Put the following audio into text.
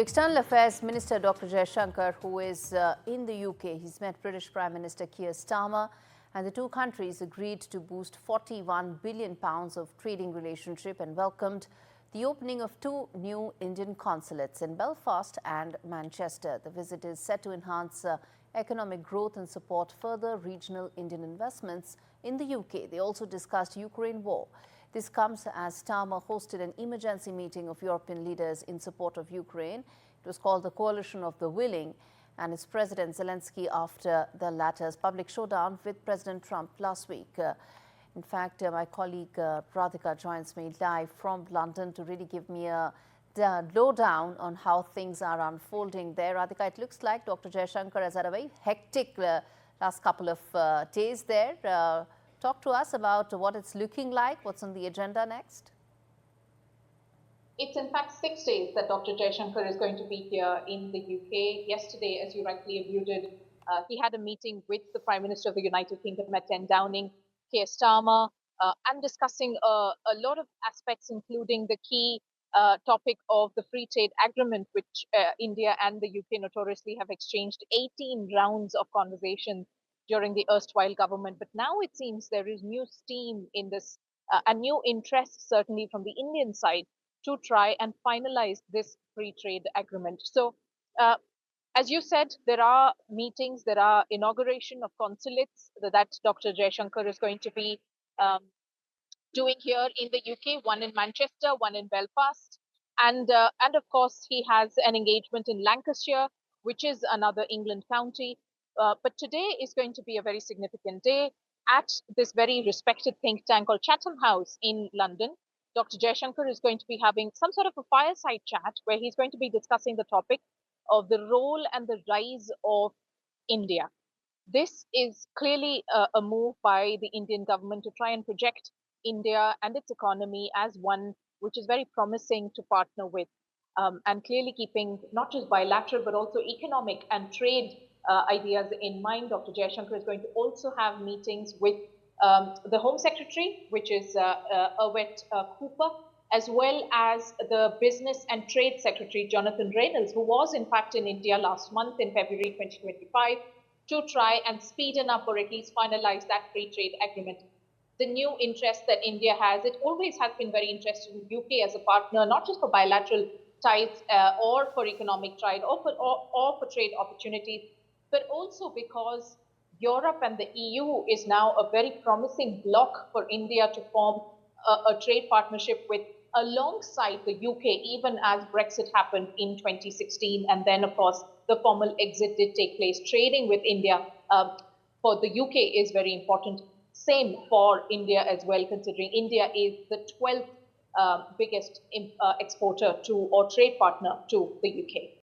External Affairs Minister Dr. Jaishankar, who is in the UK, he's met British Prime Minister Keir Starmer, and the two countries agreed to boost £41 billion of trading relationship and welcomed the opening of two new Indian consulates in Belfast and Manchester. The visit is set to enhance economic growth and support further regional Indian investments in the UK. They also discussed Ukraine war. This comes as Starmer hosted an emergency meeting of European leaders in support of Ukraine. It was called the Coalition of the Willing, and its President Zelensky after the latter's public showdown with President Trump last week. In fact, my colleague Radhika joins me live from London to really give me a lowdown on how things are unfolding there. Radhika, it looks like Dr. Jaishankar has had a very hectic last couple of days there. Talk to us about what it's looking like, what's on the agenda next. It's in fact 6 days that Dr. Jaishankar is going to be here in the UK. Yesterday, as you rightly alluded, he had a meeting with the Prime Minister of the United Kingdom at 10 Downing, Keir Starmer, and discussing a lot of aspects, including the key topic of the free trade agreement, which India and the UK notoriously have exchanged 18 rounds of conversations during the erstwhile government. But now it seems there is new steam in this, a new interest certainly from the Indian side to try and finalize this free trade agreement. So as you said, there are meetings, there are inauguration of consulates that Dr. Jaishankar is going to be doing here in the UK, one in Manchester, one in Belfast. And of course, he has an engagement in Lancashire, which is another England county. But today is going to be a very significant day at this very respected think tank called Chatham House in London. Dr. Jaishankar is going to be having some sort of a fireside chat where he's going to be discussing the topic of the role and the rise of India. This is clearly a move by the Indian government to try and project India and its economy as one which is very promising to partner with, and clearly keeping not just bilateral but also economic and trade ideas in mind. Dr. Jaishankar is going to also have meetings with the Home Secretary, which is Irwet Cooper, as well as the Business and Trade Secretary, Jonathan Reynolds, who was in fact in India last month in February 2025 to try and speeden up or at least finalize that free trade agreement. The new interest that India has, it always has been very interested in UK as a partner, not just for bilateral ties or for economic trade or for trade opportunities, but also because Europe and the EU is now a very promising bloc for India to form a trade partnership with alongside the UK, even as Brexit happened in 2016. And then, of course, the formal exit did take place. Trading with India for the UK is very important. Same for India as well, considering India is the 12th biggest exporter to or trade partner to the UK.